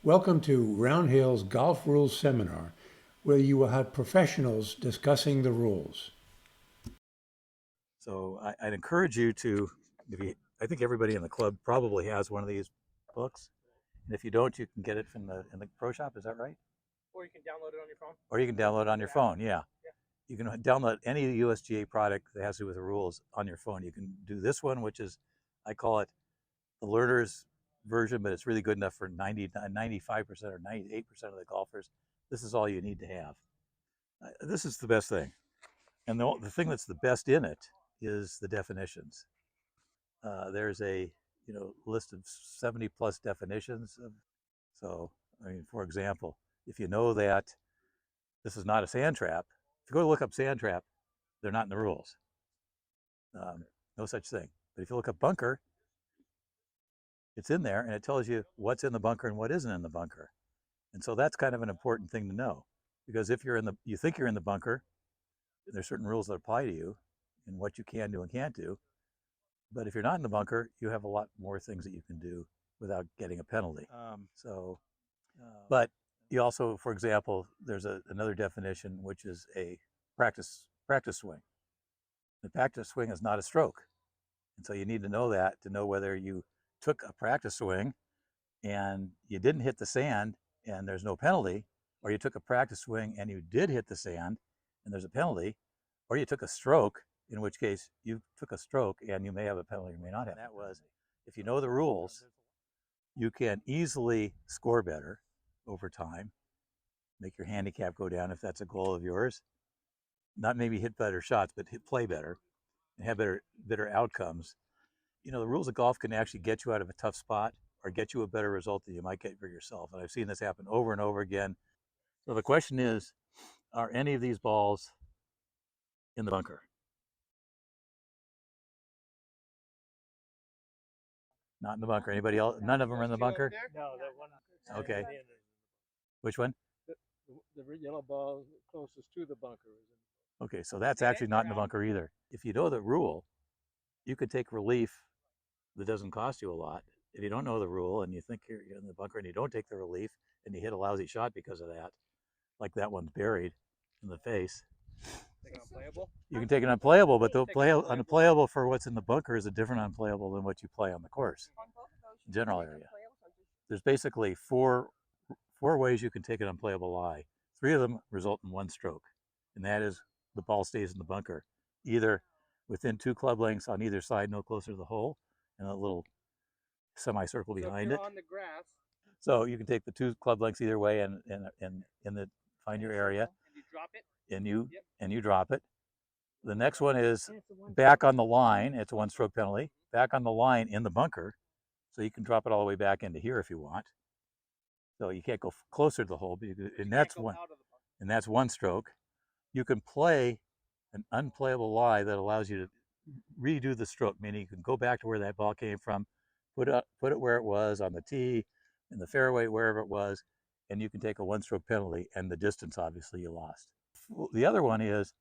Welcome to Round Hill's Golf Rules Seminar, where you will have professionals discussing the rules. So I'd encourage you to, I think everybody in the club probably has one of these books. And if you don't, you can get it from in the pro shop. Is that right? Or you can download it on your phone. Or you can download it on your phone. Yeah. You can download any USGA product that has to do with the rules on your phone. You can do this one, which is, I call it the learner's version, but it's really good enough for 95% or 98% of the golfers. This is all you need to have. This is the best thing. And the thing that's the best in it is the definitions. There's a list of 70 plus definitions. So, I mean, for example, if you know that this is not a sand trap, if you go to look up sand trap, they're not in the rules. No such thing. But if you look up bunker, it's in there and it tells you what's in the bunker and what isn't in the bunker. And so that's kind of an important thing to know, because if you think you're in the bunker, there's certain rules that apply to you and what you can do and can't do. But if you're not in the bunker, you have a lot more things that you can do without getting a penalty. But you also, for example, there's another definition, which is a practice swing. The practice swing is not a stroke. And so you need to know that to know whether you took a practice swing and you didn't hit the sand and there's no penalty, or you took a practice swing and you did hit the sand and there's a penalty, or you took a stroke, in which case you took a stroke and you may have a penalty or may not have. And that was, if you know the rules, you can easily score better over time, make your handicap go down if that's a goal of yours. Not maybe hit better shots, but play better and have better outcomes. You know, the rules of golf can actually get you out of a tough spot or get you a better result than you might get for yourself. And I've seen this happen over and over again. So the question is, are any of these balls in the bunker? Not in the bunker. Anybody else? None of them are in the bunker? No, that one. Okay. Which one? The yellow ball closest to the bunker is in. Okay, so that's actually not in the bunker either. If you know the rule, you could take relief that doesn't cost you a lot. If you don't know the rule and you think you're in the bunker and you don't take the relief and you hit a lousy shot because of that, like that one's buried in the face. Take it unplayable? You can take it unplayable, but the unplayable for what's in the bunker is a different unplayable than what you play on the course. General area. There's basically four ways you can take an unplayable lie. Three of them result in one stroke, and that is the ball stays in the bunker, either within 2 club lengths on either side, no closer to the hole, and a little semicircle behind it. On the grass. So you can take the 2 club lengths either way, and find your area. And you drop it. And you drop it. The next one is back on the line. It's a 1-stroke penalty. Back on the line in the bunker, so you can drop it all the way back into here if you want. So you can't go closer to the hole, and that's 1 stroke. You can play an unplayable lie that allows you to redo the stroke, meaning you can go back to where that ball came from, put it where it was on the tee, in the fairway, wherever it was, and you can take a 1-stroke penalty, and the distance obviously you lost. The other one is,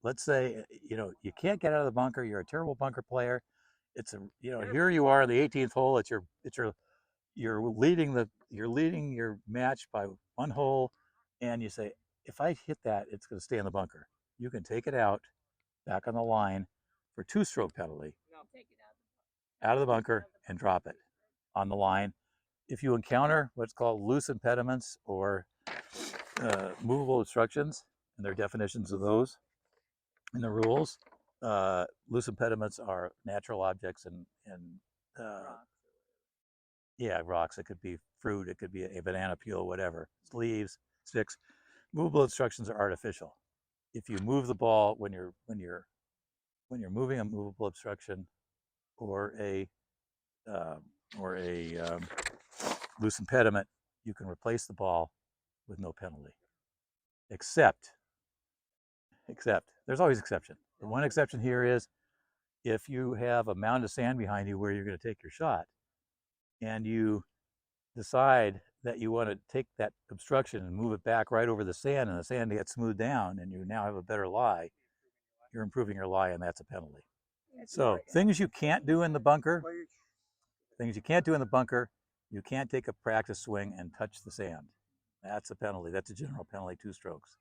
let's say you can't get out of the bunker. You're a terrible bunker player. It's here you are on the 18th hole. You're leading your match by 1 hole, and you say, if I hit that, it's going to stay in the bunker. You can take it out back on the line for 2-stroke penalty. No, take it out of the bunker and drop it on the line. If you encounter what's called loose impediments or movable obstructions, and there are definitions of those in the rules. Loose impediments are natural objects and rocks. It could be fruit. It could be a banana peel, whatever. Leaves, sticks. Movable obstructions are artificial. If you move the ball when you're moving a movable obstruction or a loose impediment, you can replace the ball with no penalty. Except there's always exception. The one exception here is if you have a mound of sand behind you where you're going to take your shot, and you decide that you want to take that obstruction and move it back right over the sand, and the sand gets smoothed down, and you now have a better lie, you're improving your lie, and that's a penalty. So things you can't do in the bunker, You can't take a practice swing and touch the sand. That's a penalty. That's a general penalty, 2 strokes.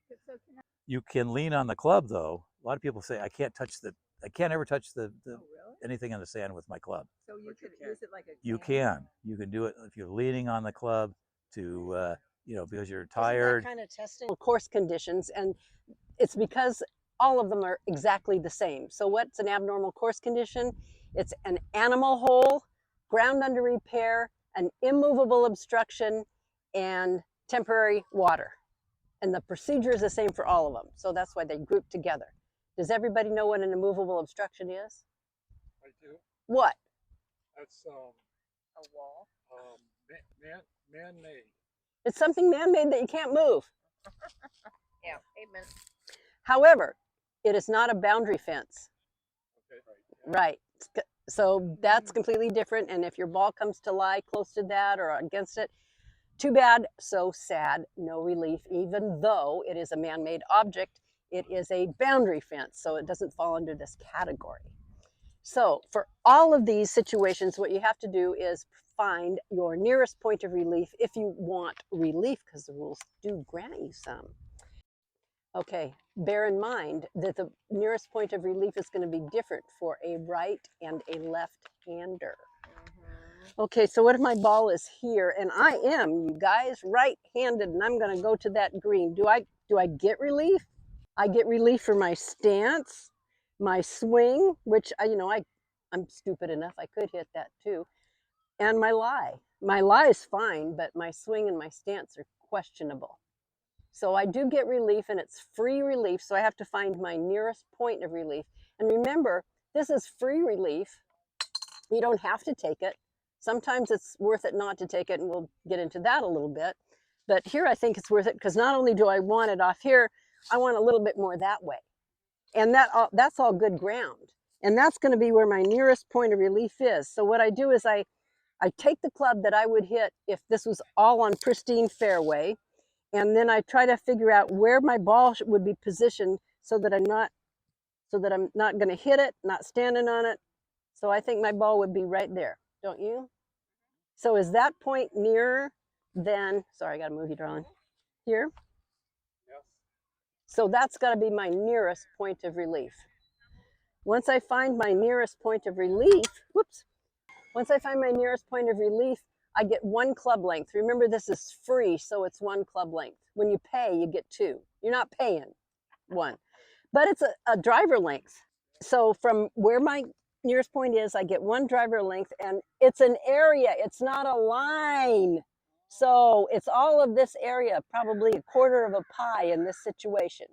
You can lean on the club though. A lot of people say I can't ever touch the Oh, really? anything on the sand with my club. So you could use it like a You can? can do it if you're leaning on the club to because you're Isn't that tired. kind of testing course conditions, and it's because all of them are exactly the same. So what's an abnormal course condition? It's an animal hole, ground under repair, an immovable obstruction, and temporary water. And the procedure is the same for all of them. So that's why they group together. Does everybody know what an immovable obstruction is? I do. What? That's A wall? man-made. It's something man-made that you can't move. Yeah, pavement. However, it is not a boundary fence. Okay. Right. So that's completely different. And if your ball comes to lie close to that or against it, too bad, so sad, no relief, even though it is a man-made object. It is a boundary fence, so it doesn't fall under this category. So for all of these situations, what you have to do is find your nearest point of relief if you want relief, because the rules do grant you some. Okay, bear in mind that the nearest point of relief is going to be different for a right and a left-hander. Okay, so what if my ball is here and I am, you guys, right-handed, and I'm going to go to that green? Do I get relief? I get relief for my stance, my swing, which I'm stupid enough I could hit that too, and my lie. My lie is fine, but my swing and my stance are questionable. So I do get relief, and it's free relief, so I have to find my nearest point of relief. And remember, this is free relief. You don't have to take it. Sometimes it's worth it not to take it, and we'll get into that a little bit. But here I think it's worth it because not only do I want it off here, I want a little bit more that way. And that's all good ground. And that's going to be where my nearest point of relief is. So what I do is I take the club that I would hit if this was all on pristine fairway, and then I try to figure out where my ball would be positioned so that I'm not going to hit it, not standing on it. So I think my ball would be right there, don't you? So is that point nearer than, sorry, I got to move you, darling, here? Yes. So that's got to be my nearest point of relief. Once I find my nearest point of relief, once I find my nearest point of relief, I get 1 club length. Remember, this is free, so it's 1 club length. When you pay, you get 2. You're not paying 1, but it's a driver length. So from where my nearest point is, I get 1 driver length, and it's an area. It's not a line. So it's all of this area, probably a quarter of a pie in this situation.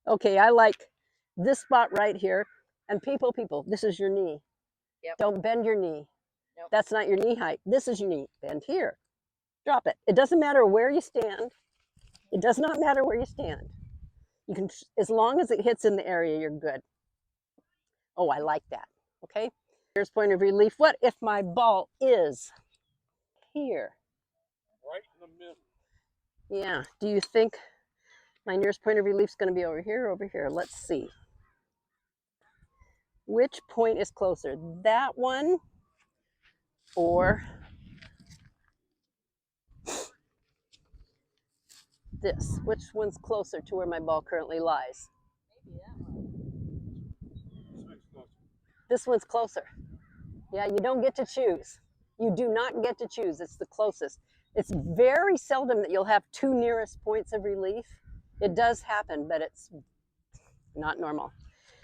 Okay, I like this spot right here. And people, this is your knee. Yep. Don't bend your knee. Nope. That's not your knee height. This is your knee. Bend here. Drop it. It doesn't matter where you stand. It does not matter where you stand. You can, as long as it hits in the area, you're good. Oh, I like that. Okay. Here's point of relief. What if my ball is here? Right in the middle. Yeah. Do you think my nearest point of relief is going to be over here or over here? Let's see. Which point is closer? That one or this? Which one's closer to where my ball currently lies? Maybe that one. This one's closer. Yeah, you don't get to choose. You do not get to choose. It's the closest. It's very seldom that you'll have 2 nearest points of relief. It does happen, but it's not normal.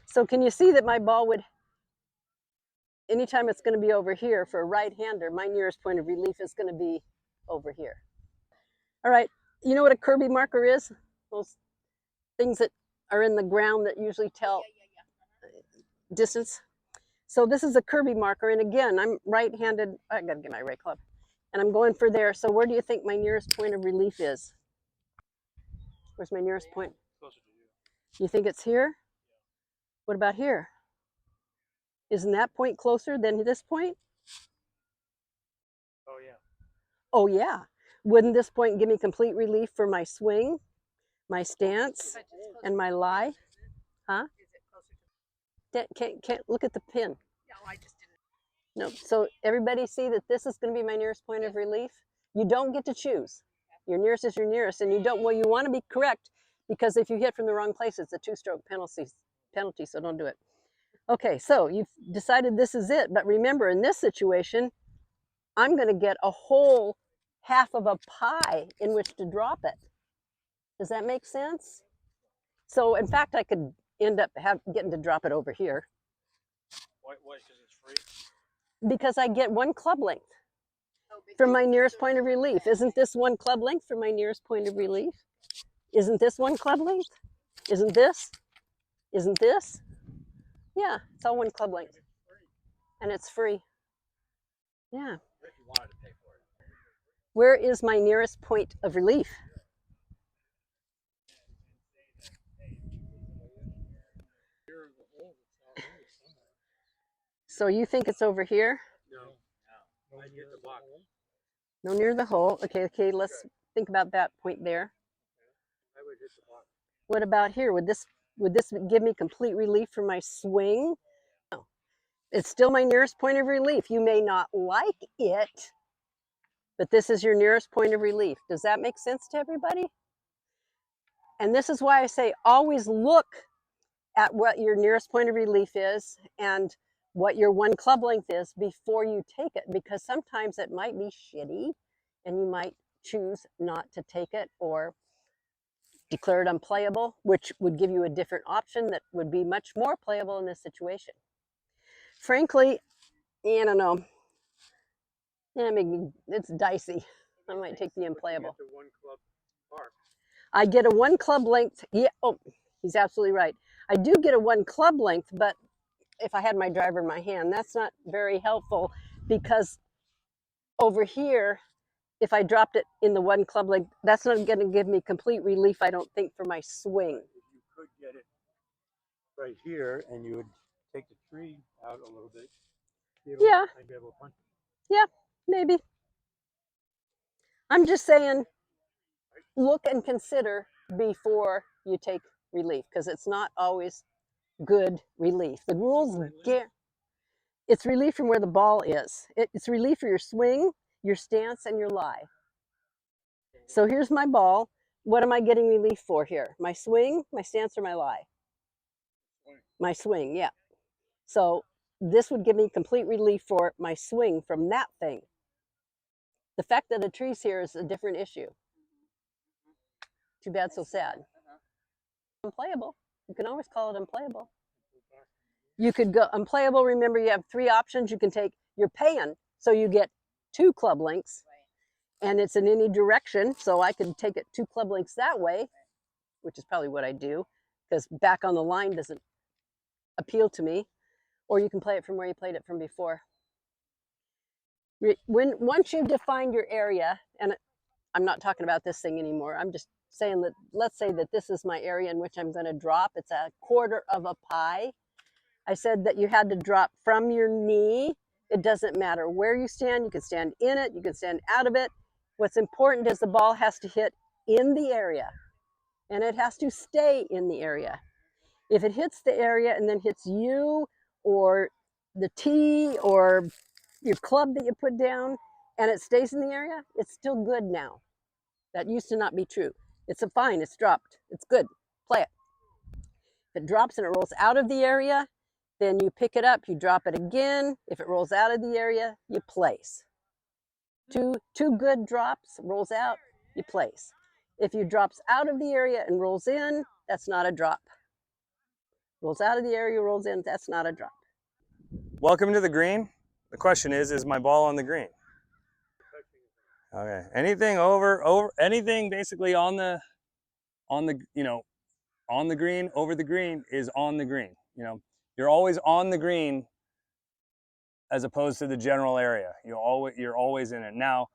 So can you see that my ball would, anytime it's going to be over here for a right-hander, my nearest point of relief is going to be over here. All right, you know what a Kirby marker is? Those things that are in the ground that usually tell distance. So this is a Kirby marker, and again, I'm right-handed. I gotta get my right club, and I'm going for there. So where do you think my nearest point of relief is? Where's my nearest point? Closer to you. You think it's here? What about here? Isn't that point closer than this point? Oh yeah. Oh yeah. Wouldn't this point give me complete relief for my swing, my stance, and my lie? Huh? Is it closer to? Can't look at the pin. No, I just didn't. No. So everybody see that this is going to be my nearest point of relief? You don't get to choose. Your nearest is your nearest, and you don't. Well, you want to be correct because if you hit from the wrong place, it's a 2-stroke penalty. So don't do it. Okay. So you've decided this is it, but remember, in this situation, I'm going to get a whole half of a pie in which to drop it. Does that make sense? So in fact, I could end up getting to drop it over here. Why? Because it's free. Because I get 1 club length from my nearest point of relief. Isn't this 1 club length from my nearest point of relief? Isn't this 1 club length? Isn't this? Isn't this? Yeah, it's all 1 club length. And it's free. Yeah. If you wanted to pay for it. Where is my nearest point of relief? So you think it's over here? No. I hit the box. No, near the hole. Okay, let's think about that point there. I would hit the box. What about here? Would this give me complete relief from my swing? No. It's still my nearest point of relief. You may not like it, but this is your nearest point of relief. Does that make sense to everybody? And this is why I say always look at what your nearest point of relief is and what your 1 club length is before you take it, because sometimes it might be shitty and you might choose not to take it or declare it unplayable, which would give you a different option that would be much more playable in this situation. Frankly, I don't know. Yeah, maybe it's dicey. I might take the unplayable. The 1 club bar. I get a 1 club length. Yeah. Oh, he's absolutely right. I do get a 1 club length, but if I had my driver in my hand, that's not very helpful because over here, if I dropped it in the 1 club length, that's not going to give me complete relief, I don't think, for my swing. You could get it right here, and you would take the tree out a little bit. Yeah. I'd be able to punch it. Yeah, maybe. I'm just saying, look and consider before you take relief because it's not always good relief. The rules, it's relief from where the ball is. It's relief for your swing, your stance, and your lie. So here's my ball. What am I getting relief for here? My swing, my stance, or my lie? My swing, yeah. So this would give me complete relief for my swing from that thing. The fact that a tree's here is a different issue. Too bad, so sad. Unplayable. You can always call it unplayable. You could go unplayable. Remember, you have 3 options. You can take, you're paying, so you get 2 club lengths, and it's in any direction. So I could take it 2 club lengths that way, which is probably what I do, because back on the line doesn't appeal to me. Or you can play it from where you played it from before. Once you define your area, and I'm not talking about this thing anymore. I'm just saying that, let's say that this is my area in which I'm going to drop. It's a 1/4 of a pie. I said that you had to drop from your knee. It doesn't matter where you stand. You can stand in it. You can stand out of it. What's important is the ball has to hit in the area, and it has to stay in the area. If it hits the area and then hits you or the tee or your club that you put down and it stays in the area, it's still good now. That used to not be true. It's a fine, it's dropped. It's good. Play it. If it drops and it rolls out of the area, then you pick it up, you drop it again. If it rolls out of the area, you place. Two good drops, rolls out, you place. If you drops out of the area and rolls in, that's not a drop. Rolls out of the area, rolls in, that's not a drop. Welcome to the green. The question is my ball on the green? Okay. Anything over anything basically on the on the green, over the green is on the green. You're always on the green as opposed to the general area. You're always in it. Now,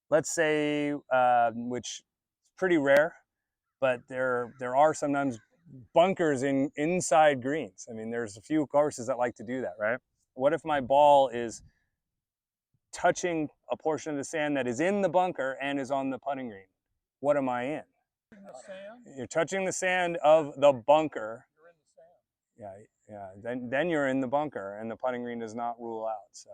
let's say which is pretty rare, but there are sometimes bunkers inside greens. I mean, there's a few courses that like to do that, right? What if my ball is touching a portion of the sand that is in the bunker and is on the putting green? What am I in? You're touching the sand of the bunker. You're in the sand. Yeah. Then you're in the bunker, and the putting green does not rule out. So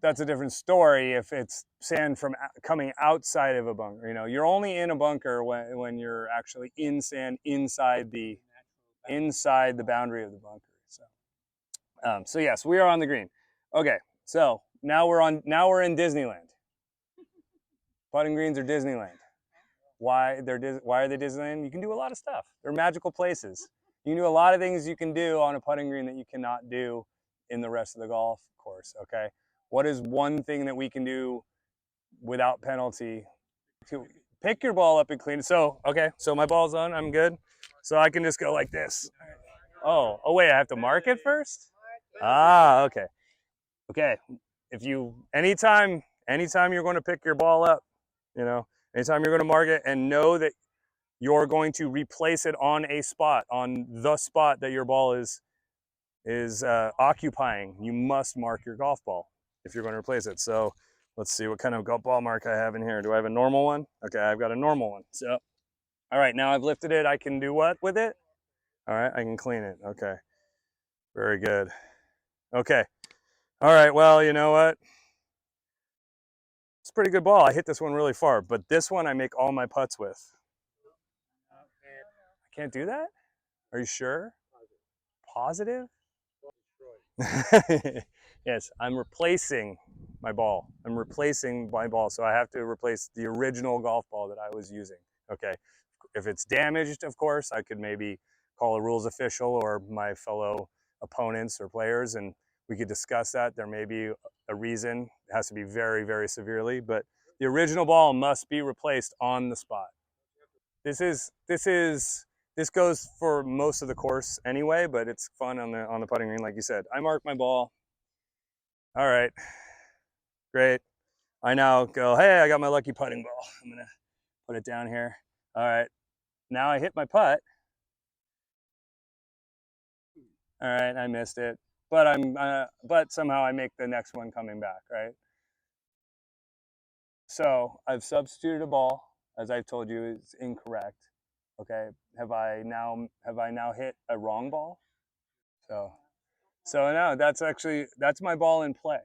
that's a different story if it's sand from coming outside of a bunker. You know, you're only in a bunker when you're actually in sand inside the boundary of the bunker. So yes, we are on the green. Okay, so now we're in Disneyland. Putting greens are Disneyland. Why are they Disneyland? You can do a lot of stuff. They're magical places. You can do a lot of things you can do on a putting green that you cannot do in the rest of the golf course. Okay, what is one thing that we can do without penalty? To pick your ball up and clean it. So okay, so my ball's on. I'm good. So I can just go like this. Oh wait, I have to mark it first. Ah, okay. Okay, if you anytime you're going to pick your ball up, you know, anytime you're going to mark it, and know that you're going to replace it on the spot that your ball is occupying, you must mark your golf ball if you're going to replace it. So let's see what kind of golf ball mark I have in here. Do I have a normal one? Okay, I've got a normal one. So all right, now I've lifted it. I can do what with it? All right, I can clean it. Okay, very good. Okay. All right, well, you know what? It's a pretty good ball. I hit this one really far, but this one I make all my putts with. I can't do that? Are you sure? Positive? Yes, I'm replacing my ball. So I have to replace the original golf ball that I was using. Okay. If it's damaged, of course, I could maybe call a rules official or my fellow opponents or players, and we could discuss that. There may be a reason. It has to be very, very severely, but the original ball must be replaced on the spot. This goes for most of the course anyway, but it's fun on the putting green, like you said. I mark my ball. All right, great. I now go, hey, I got my lucky putting ball. I'm gonna put it down here. All right, now I hit my putt. All right, I missed it, but somehow I make the next one coming back, right? So I've substituted a ball, as I've told you, is incorrect. Okay, have I now hit a wrong ball? So no, that's my ball in play.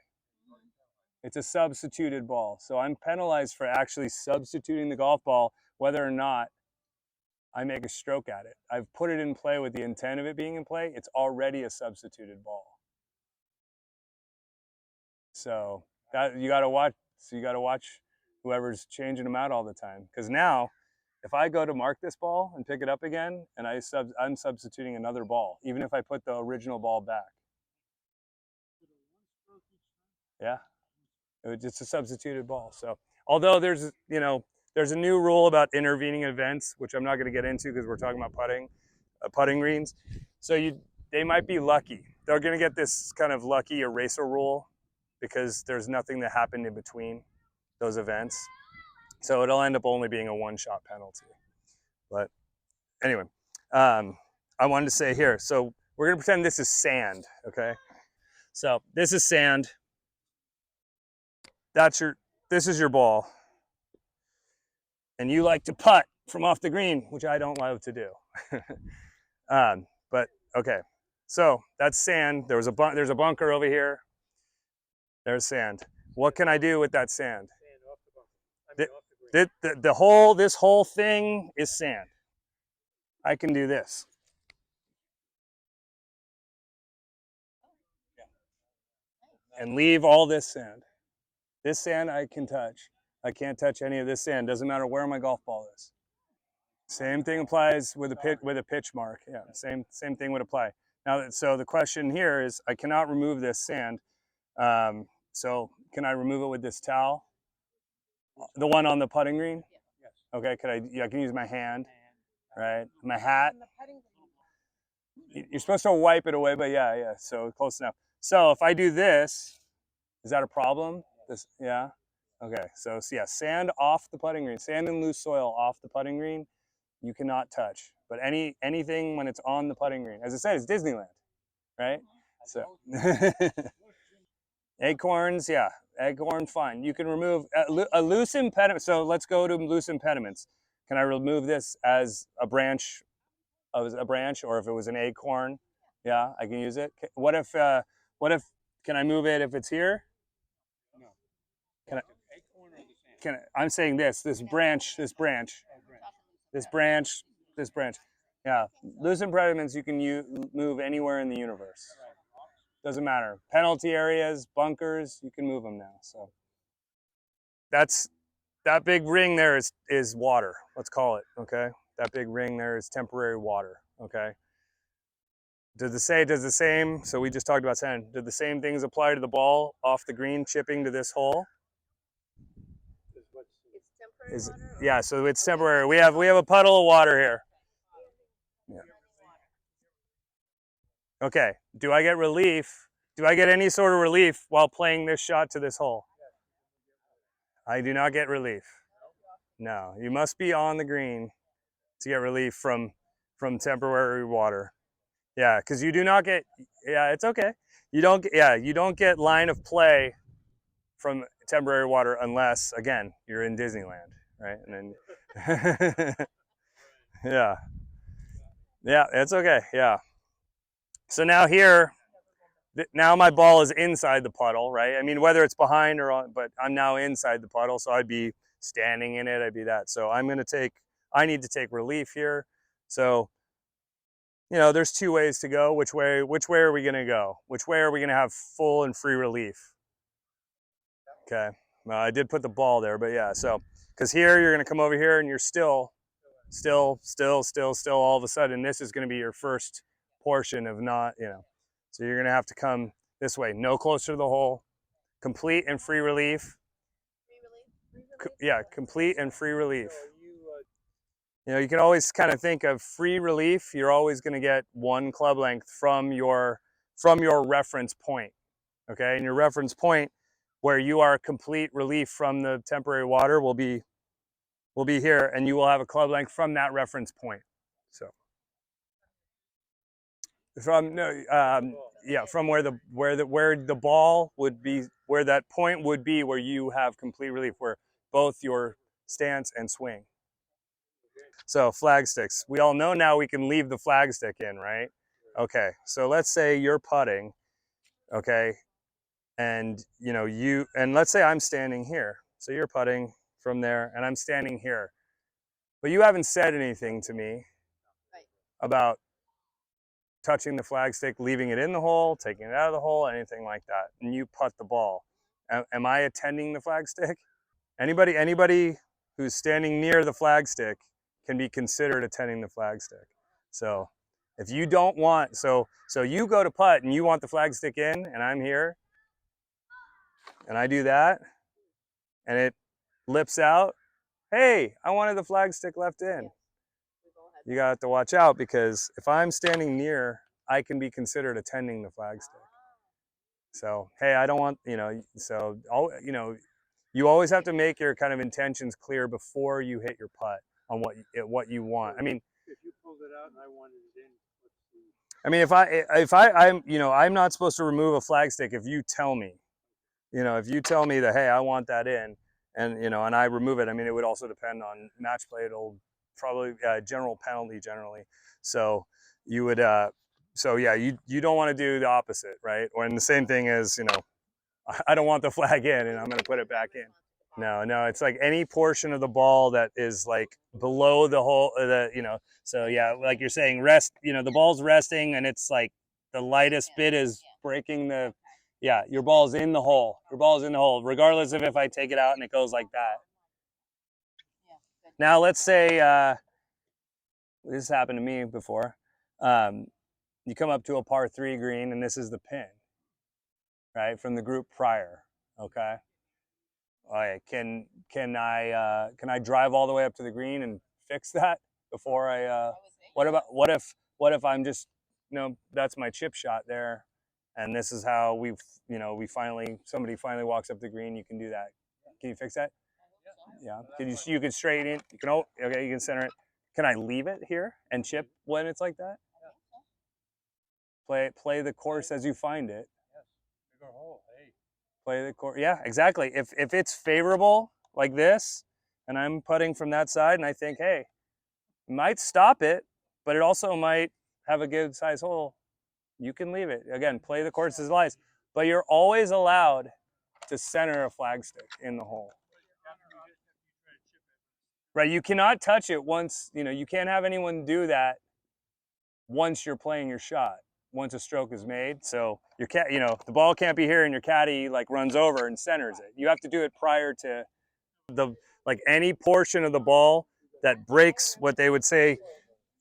It's a substituted ball. So I'm penalized for actually substituting the golf ball, whether or not I make a stroke at it. I've put it in play with the intent of it being in play. It's already a substituted ball. So you got to watch whoever's changing them out all the time. Because now, if I go to mark this ball and pick it up again, and I'm substituting another ball, even if I put the original ball back. Yeah, it's a substituted ball. So although there's a new rule about intervening events, which I'm not going to get into because we're talking about putting greens. So they might be lucky. They're going to get this kind of lucky eraser rule because there's nothing that happened in between those events. So it'll end up only being a one-shot penalty. But anyway, I wanted to say here, so we're going to pretend this is sand, okay? So this is sand. This is your ball. And you like to putt from off the green, which I don't love to do. But okay, so that's sand. There's a bunker over here. There's sand. What can I do with that sand? Sand off the bunker. This whole thing is sand. I can do this. And leave all this sand. This sand I can touch. I can't touch any of this sand. Doesn't matter where my golf ball is. Same thing applies with a pitch mark. Yeah, same thing would apply. Now, so the question here is, I cannot remove this sand. So can I remove it with this towel? The one on the putting green? Yes. Okay, I can use my hand, right? My hat. You're supposed to wipe it away, but yeah, so close enough. So if I do this, is that a problem? Yeah? Okay, so yeah, sand off the putting green, sand and loose soil off the putting green, you cannot touch. But anything when it's on the putting green, as I said, it's Disneyland, right? So acorns, yeah, acorn, fine. You can remove a loose impediment. So let's go to loose impediments. Can I remove this as a branch, or if it was an acorn? Yeah, I can use it. What if can I move it if it's here? I'm saying this branch, this branch. Yeah, loose impediments you can move anywhere in the universe. Doesn't matter. Penalty areas, bunkers, you can move them now. So that big ring there is water. Let's call it, okay? That big ring there is temporary water, okay? Does the same, so we just talked about sand. Did the same things apply to the ball off the green chipping to this hole? It's temporary water. Yeah, so it's temporary. We have a puddle of water here. Yeah. Okay, do I get relief? Do I get any sort of relief while playing this shot to this hole? I do not get relief. No, you must be on the green to get relief from temporary water. Yeah, because you do not get. Yeah, it's okay. You don't. You don't get line of play from temporary water unless, again, you're in Disneyland, right? And then, yeah, it's okay. Yeah. So now here, now my ball is inside the puddle, right? I mean, whether it's behind or on, but I'm now inside the puddle, so I'd be standing in it. I'd be that. So I need to take relief here. So, there's two ways to go. Which way are we going to go? Which way are we going to have full and free relief? Okay. Well, I did put the ball there, but yeah. So, because here you're going to come over here and you're still, all of a sudden, this is going to be your first portion of not, so you're going to have to come this way, no closer to the hole, complete and free relief. Yeah, complete and free relief. You can always kind of think of free relief. You're always going to get one club length from your reference point, okay? And your reference point where you are complete relief from the temporary water will be here, and you will have a club length from that reference point. So from from where the ball would be, where that point would be, where you have complete relief, where both your stance and swing. So flag sticks. We all know now we can leave the flag stick in, right? Okay. So let's say you're putting, okay, and let's say I'm standing here. So you're putting from there, and I'm standing here, but you haven't said anything to me about touching the flag stick, leaving it in the hole, taking it out of the hole, anything like that, and you putt the ball. Am I attending the flag stick? Anybody who's standing near the flag stick can be considered attending the flag stick. So if you don't want, so you go to putt and you want the flag stick in, and I'm here, and I do that, and it lips out, hey, I wanted the flag stick left in. You got to watch out, because if I'm standing near, I can be considered attending the flag stick. So, hey, I don't want, you always have to make your kind of intentions clear before you hit your putt on what you want. I mean, If you pulled it out and I wanted it in, let's see. I mean, I'm not supposed to remove a flag stick if you tell me, if you tell me that, hey, I want that in, and and I remove it. I mean, it would also depend on match play. It'll probably general penalty generally. So you would, you don't want to do the opposite, right? When the same thing is, I don't want the flag in, and I'm going to put it back in. No, it's like any portion of the ball that is like below the hole, so yeah, like you're saying, rest, the ball's resting, and it's like the lightest bit is breaking your ball's in the hole. Your ball's in the hole, regardless of if I take it out and it goes like that. Now, let's say, this happened to me before. You come up to a par 3 green, and this is the pin, right, from the group prior, okay? All right, can I drive all the way up to the green and fix that before I? What if I'm just, that's my chip shot there, and this is how somebody finally walks up the green. You can do that. Can you fix that? Yeah. You can straighten it. You can center it. Can I leave it here and chip when it's like that? Play the course as you find it. Play the course. Yeah, exactly. If it's favorable like this, and I'm putting from that side, and I think, hey, it might stop it, but it also might have a good size hole, you can leave it. Again, play the course as it lies. But you're always allowed to center a flag stick in the hole. Right, you cannot touch it once, you can't have anyone do that once you're playing your shot, once a stroke is made. So your the ball can't be here and your caddy like runs over and centers it. You have to do it prior to any portion of the ball that breaks what they would say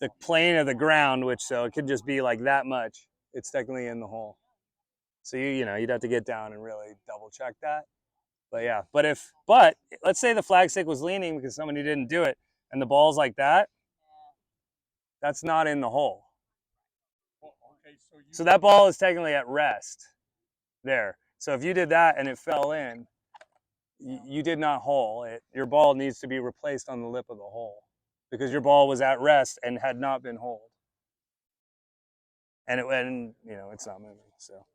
the plane of the ground, which so it could just be like that much. It's technically in the hole. So you'd have to get down and really double check that. But yeah, but let's say the flag stick was leaning because somebody didn't do it and the ball's like that, that's not in the hole. So that ball is technically at rest there. So if you did that and it fell in, you did not hole it. Your ball needs to be replaced on the lip of the hole because your ball was at rest and had not been holed. And it's not moving. So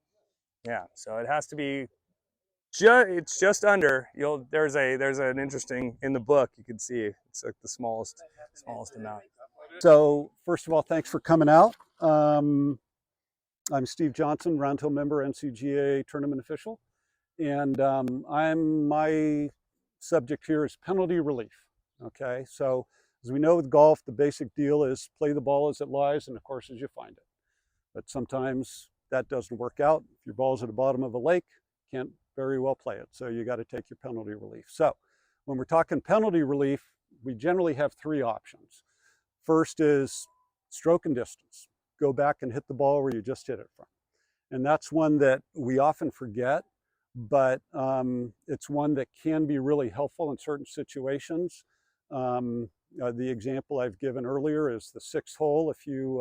yeah, so it has to be it's just under. There's an interesting in the book, you can see it's like the smallest amount. So first of all, thanks for coming out. I'm Steve Johnson, Round Hill member, NCGA tournament official, and my subject here is penalty relief. Okay, so as we know with golf, the basic deal is play the ball as it lies and of course as you find it. But sometimes that doesn't work out. If your ball's at the bottom of a lake, can't very well play it. So you got to take your penalty relief. So when we're talking penalty relief, we generally have three options. First is stroke and distance. Go back and hit the ball where you just hit it from. And that's one that we often forget, but it's one that can be really helpful in certain situations. The example I've given earlier is the 6th hole. If you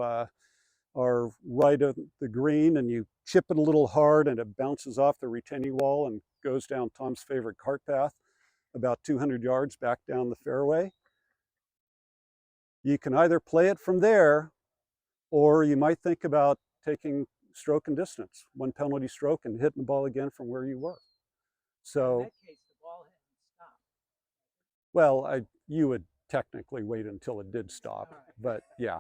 are right at the green and you chip it a little hard and it bounces off the retaining wall and goes down Tom's favorite cart path about 200 yards back down the fairway, you can either play it from there or you might think about taking stroke and distance, one penalty stroke and hitting the ball again from where you were. So in that case, the ball hasn't stopped. Well, you would technically wait until it did stop, but yeah,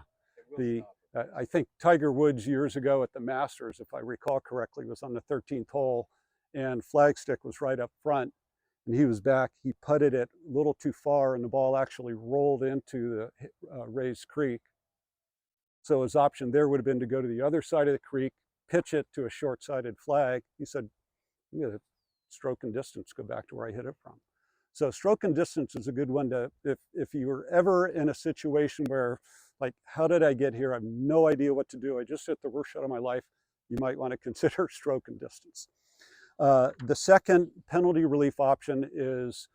I think Tiger Woods years ago at the Masters, if I recall correctly, was on the 13th hole and flagstick was right up front and he was back. He putted it a little too far and the ball actually rolled into the raised creek. So his option there would have been to go to the other side of the creek, pitch it to a short-sided flag. He said, stroke and distance, go back to where I hit it from. So stroke and distance is a good one to, if you were ever in a situation where, like, how did I get here? I have no idea what to do. I just hit the worst shot of my life. You might want to consider stroke and distance. The second penalty relief option is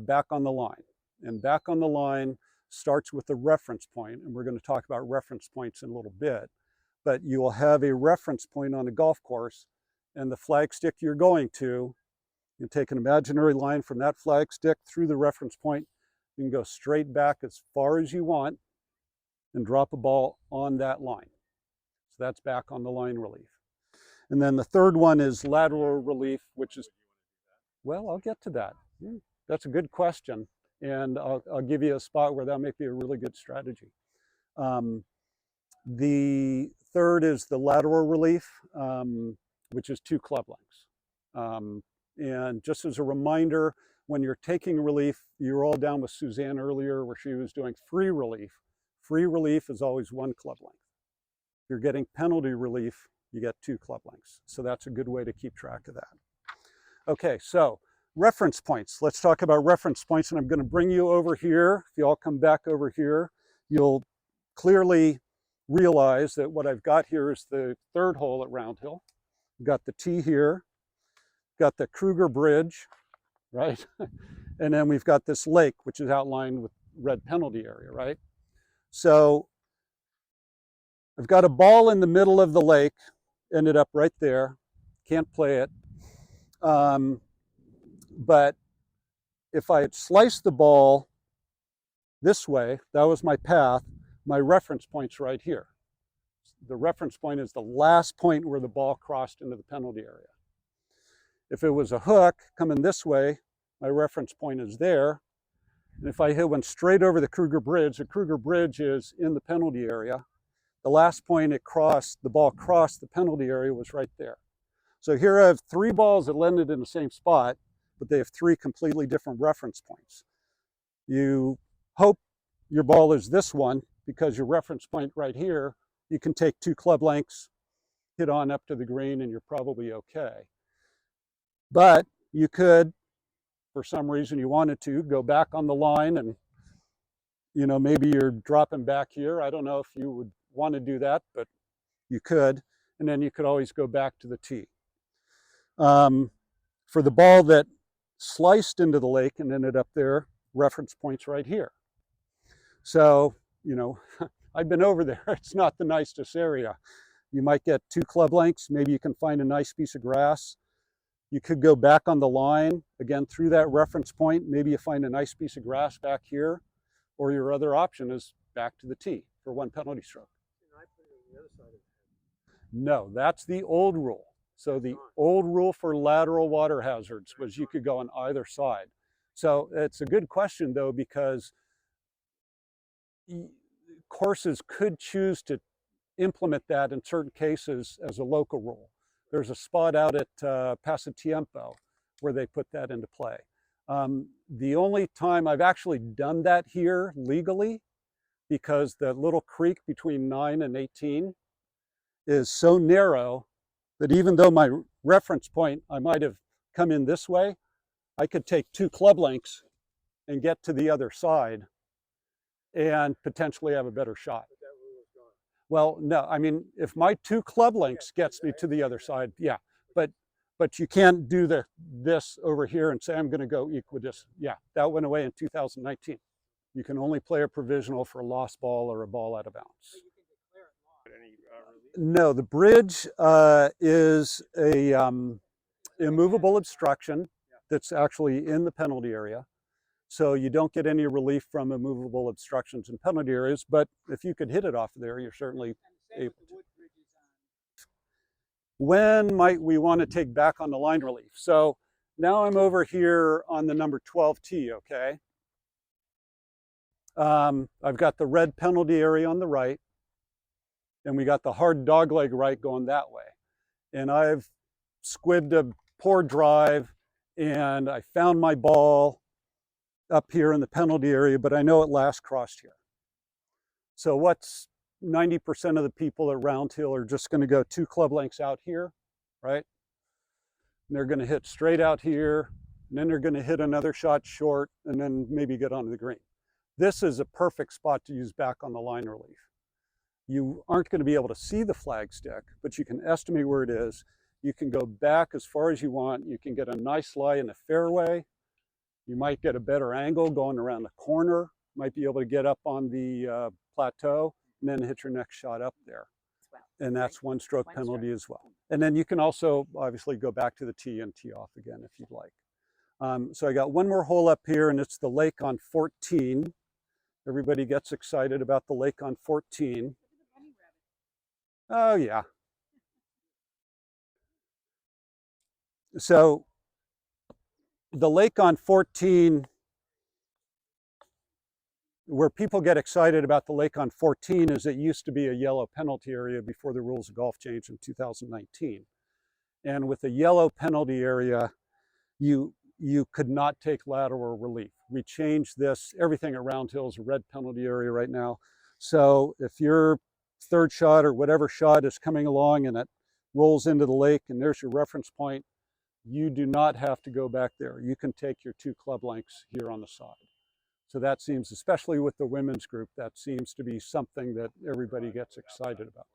back on the line. And back on the line starts with a reference point, and we're going to talk about reference points in a little bit. But you will have a reference point on a golf course, and the flag stick you're going to, you take an imaginary line from that flag stick through the reference point. You can go straight back as far as you want and drop a ball on that line. So that's back on the line relief. And then the third one is lateral relief, which is, well, I'll get to that. That's a good question. And I'll give you a spot where that might be a really good strategy. The third is the lateral relief, which is 2 club lengths. And just as a reminder, when you're taking relief, you were all down with Suzanne earlier where she was doing free relief. Free relief is always 1 club length. If you're getting penalty relief, you get 2 club lengths. So that's a good way to keep track of that. Okay, so reference points. Let's talk about reference points, and I'm going to bring you over here. If you all come back over here, you'll clearly realize that what I've got here is the 3rd hole at Round Hill. We've got the tee here, got the Kruger Bridge, right? And then we've got this lake, which is outlined with red penalty area, right? So I've got a ball in the middle of the lake, ended up right there, can't play it. But if I had sliced the ball this way, that was my path, my reference point's right here. The reference point is the last point where the ball crossed into the penalty area. If it was a hook coming this way, my reference point is there. And if I hit one straight over the Kruger Bridge is in the penalty area. The last point the ball crossed the penalty area was right there. So here I have 3 balls that landed in the same spot, but they have 3 completely different reference points. You hope your ball is this one, because your reference point right here, you can take 2 club lengths, hit on up to the green, and you're probably okay. But you could, for some reason you wanted to, go back on the line and, you know, maybe you're dropping back here. I don't know if you would want to do that, but you could. And then you could always go back to the tee. For the ball that sliced into the lake and ended up there, reference points right here. So, you know, I've been over there. It's not the nicest area. You might get 2 club lengths. Maybe you can find a nice piece of grass. You could go back on the line, again, through that reference point. Maybe you find a nice piece of grass back here, or your other option is back to the tee for 1 penalty stroke. No, that's the old rule. So the old rule for lateral water hazards was you could go on either side. So it's a good question, though, because courses could choose to implement that in certain cases as a local rule. There's a spot out at Pasatiempo where they put that into play. The only time I've actually done that here legally, because the little creek between 9 and 18 is so narrow that even though my reference point, I might have come in this way, I could take 2 club lengths and get to the other side and potentially have a better shot. Well, no, I mean, if my 2 club lengths gets me to the other side, yeah, but you can't do this over here and say, I'm gonna go equidistant. Yeah, that went away in 2019. You can only play a provisional for a lost ball or a ball out of bounds. No, the bridge is a immovable obstruction that's actually in the penalty area. So you don't get any relief from immovable obstructions in penalty areas, but if you could hit it off there, you're certainly able to. When might we want to take back on the line relief? So now I'm over here on the number 12 tee, okay? I've got the red penalty area on the right, and we got the hard dogleg right going that way. And I've squibbed a poor drive, and I found my ball up here in the penalty area, but I know it last crossed here. So what's 90% of the people at Round Hill are just going to go 2 club lengths out here, right? And they're going to hit straight out here, and then they're going to hit another shot short, and then maybe get onto the green. This is a perfect spot to use back on the line relief. You aren't going to be able to see the flag stick, but you can estimate where it is. You can go back as far as you want. You can get a nice lie in the fairway. You might get a better angle going around the corner. Might be able to get up on the plateau and then hit your next shot up there. And that's 1 stroke penalty as well. And then you can also obviously go back to the tee and tee off again if you'd like. So I got 1 more hole up here, and it's the lake on 14. Everybody gets excited about the lake on 14. Oh yeah. So the lake on 14, where people get excited about the lake on 14 is it used to be a yellow penalty area before the rules of golf changed in 2019. And with a yellow penalty area, you could not take lateral relief. We changed this. Everything at Round Hill is a red penalty area right now. So if your 3rd shot or whatever shot is coming along and it rolls into the lake and there's your reference point, you do not have to go back there. You can take your 2 club lengths here on the side. So that seems, especially with the women's group, that seems to be something that everybody gets excited about.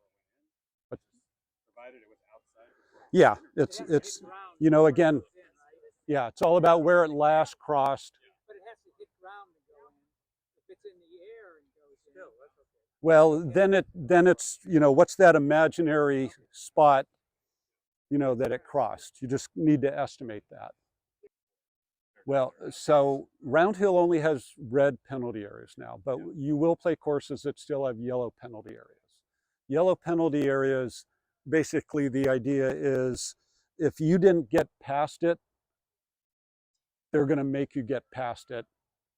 But, yeah, it's you know, again, yeah, it's all about where it last crossed. But it has to hit ground to go in. If it's in the air and goes in. Well, then it's, you know, what's that imaginary spot, you know, that it crossed? You just need to estimate that. Well, so Round Hill only has red penalty areas now, but you will play courses that still have yellow penalty areas. Yellow penalty areas, basically the idea is if you didn't get past it, they're going to make you get past it.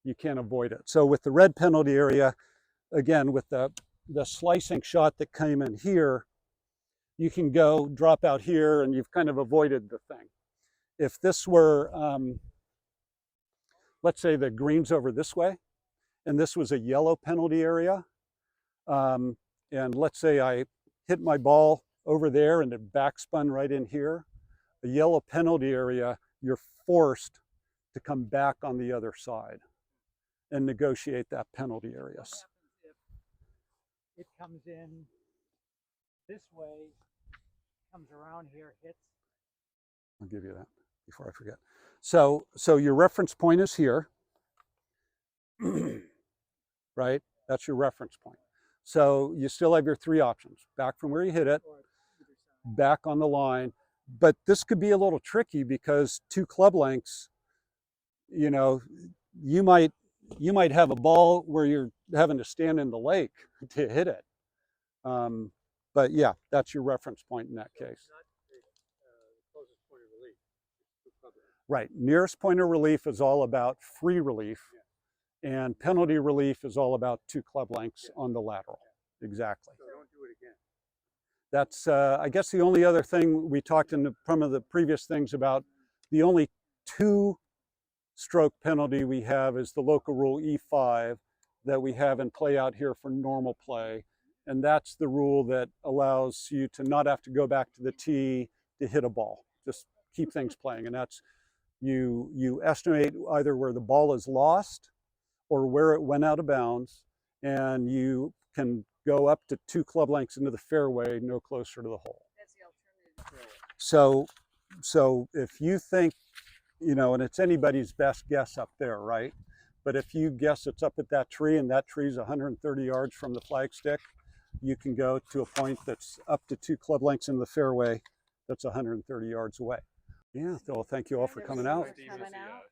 You can't avoid it. So with the red penalty area, again, with the slicing shot that came in here, you can go drop out here and you've kind of avoided the thing. If this were, let's say the green's over this way, and this was a yellow penalty area, and let's say I hit my ball over there and it backspun right in here, the yellow penalty area, you're forced to come back on the other side and negotiate that penalty area. What happens if it comes in this way, comes around here, hits? I'll give you that before I forget. So your reference point is here, right? That's your reference point. So you still have your three options: back from where you hit it, Or either side? back on the line. But this could be a little tricky because 2 club lengths, you know, you might have a ball where you're having to stand in the lake to hit it. But yeah, that's your reference point in that case. Right. Nearest point of relief is all about free relief, and penalty relief is all about 2 club lengths on the lateral. Exactly. So don't do it again. That's, I guess, the only other thing we talked in some of the previous things about. The only 2-stroke penalty we have is the local rule E5 that we have in play out here for normal play. And that's the rule that allows you to not have to go back to the tee to hit a ball. Just keep things playing. And that's, you estimate either where the ball is lost or where it went out of bounds, and you can go up to 2 club lengths into the fairway, no closer to the hole. That's the alternative. So if you think, you know, and it's anybody's best guess up there, right? But if you guess it's up at that tree and that tree's 130 yards from the flagstick, you can go to a point that's up to 2 club lengths into the fairway that's 130 yards away. Yeah, so thank you all for coming out. Coming out.